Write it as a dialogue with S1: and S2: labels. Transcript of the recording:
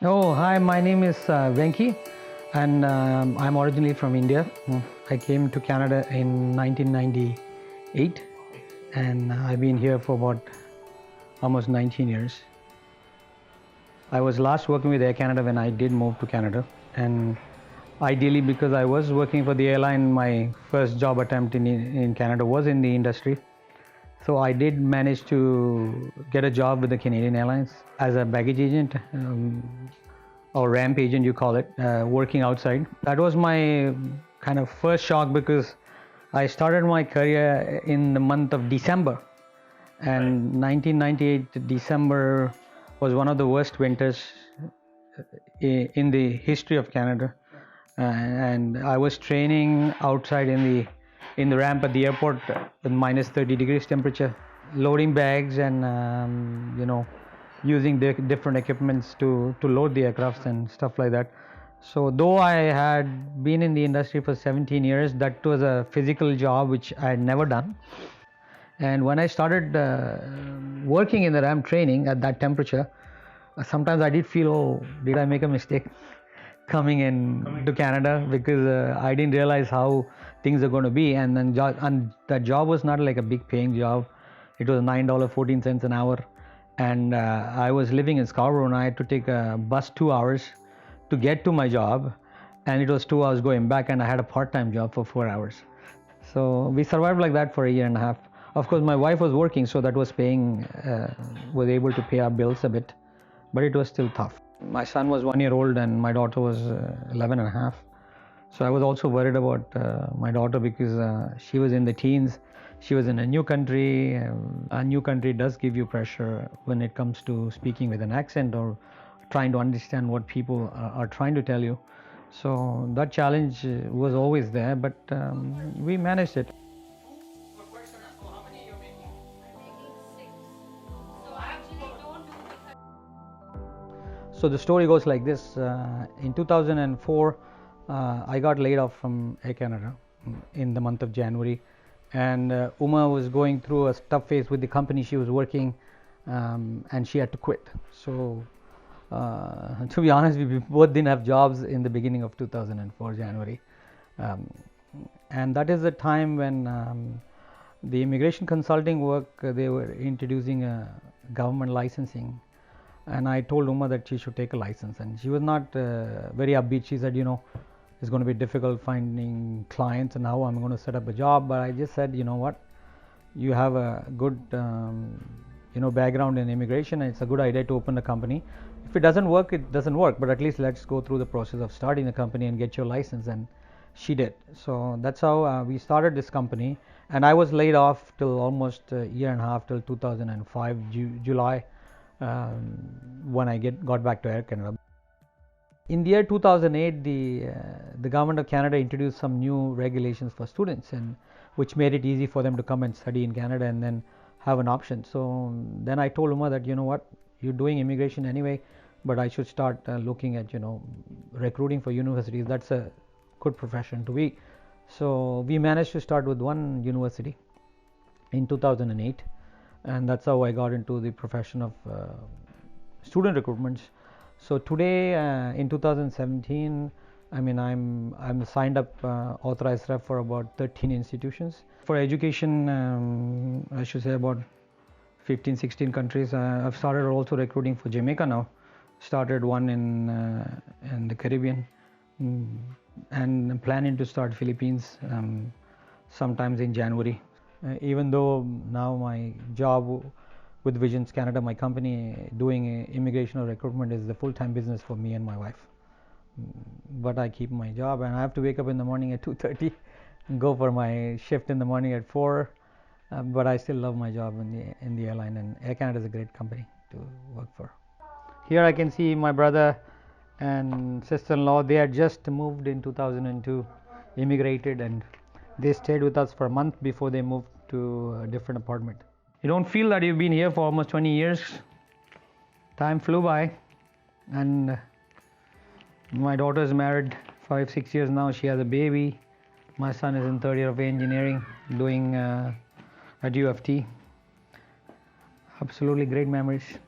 S1: Oh, hi, my name is Venki, and I'm originally from India. I came to Canada in 1998, and I've been here for about almost 19 years. I was last working with Air Canada when I did move to Canada, and ideally, because I was working for the airline, my first job attempt in Canada was in the industry. So I did manage to get a job with the Canadian Airlines as a baggage agent. Or ramp agent you call it, working outside. That was my kind of first shock because I started my career in the month of December, and 1998 December was one of the worst winters in the history of Canada. And I was training outside in the ramp at the airport with minus 30 degrees temperature, loading bags and using different equipments to load the aircrafts and stuff like that. So though I had been in the industry for 17 years, that was a physical job which I had never done. And when I started working in the ramp training at that temperature, sometimes I did feel, oh, did I make a mistake coming in to Canada, because I didn't realize how things are going to be. And then that job was not like a big paying job. It was $9.14 an hour, and I was living in Scarborough, and I had to take a bus 2 hours to get to my job, and it was 2 hours going back, and I had a part-time job for 4 hours. So we survived like that for a year and a half. Of course, my wife was working, so that was was able to pay our bills a bit, but it was still tough. My son was 1 year old and my daughter was 11 and a half. So I was also worried about my daughter because she was in the teens. She was in a new country. A new country does give you pressure when it comes to speaking with an accent or trying to understand what people are trying to tell you. So that challenge was always there, but we managed it. So the story goes like this. In 2004, I got laid off from Air Canada in the month of January, and Uma was going through a tough phase with the company she was working, and she had to quit. So to be honest, we both didn't have jobs in the beginning of 2004 January, and that is the time when the immigration consulting work, they were introducing a government licensing. And I told Uma that she should take a license, and she was not very upbeat. She said, it's going to be difficult finding clients and how I'm going to set up a job. But I just said, you know what, you have a good background in immigration, and it's a good idea to open a company. If it doesn't work, it doesn't work, but at least let's go through the process of starting the company and get your license. And she did. So that's how we started this company, and I was laid off till almost a year and a half, till 2005 July, when I got back to Air Canada. In the year 2008, the government of Canada introduced some new regulations for students, and which made it easy for them to come and study in Canada and then have an option. So then I told Uma that, you know what, you're doing immigration anyway, but I should start looking at recruiting for universities. That's a good profession to be. So we managed to start with one university in 2008, and that's how I got into the profession of student recruitment. So today, in 2017, I'm signed up authorized rep for about 13 institutions. For education, I should say about 15-16 countries. I've started also recruiting for Jamaica now. Started one in the Caribbean, and planning to start Philippines sometimes in January. Even though now my job with Visions Canada, my company, doing immigration or recruitment is the full-time business for me and my wife. But I keep my job, and I have to wake up in the morning at 2:30 and go for my shift in the morning at 4. But I still love my job in the airline, and Air Canada is a great company to work for. Here I can see my brother and sister-in-law. They had just moved in 2002, immigrated, and they stayed with us for a month before they moved to a different apartment. You don't feel that you've been here for almost 20 years. Time flew by, and my daughter is married 5-6 years now. She has a baby. My son is in third year of engineering, doing at UFT. Absolutely great memories.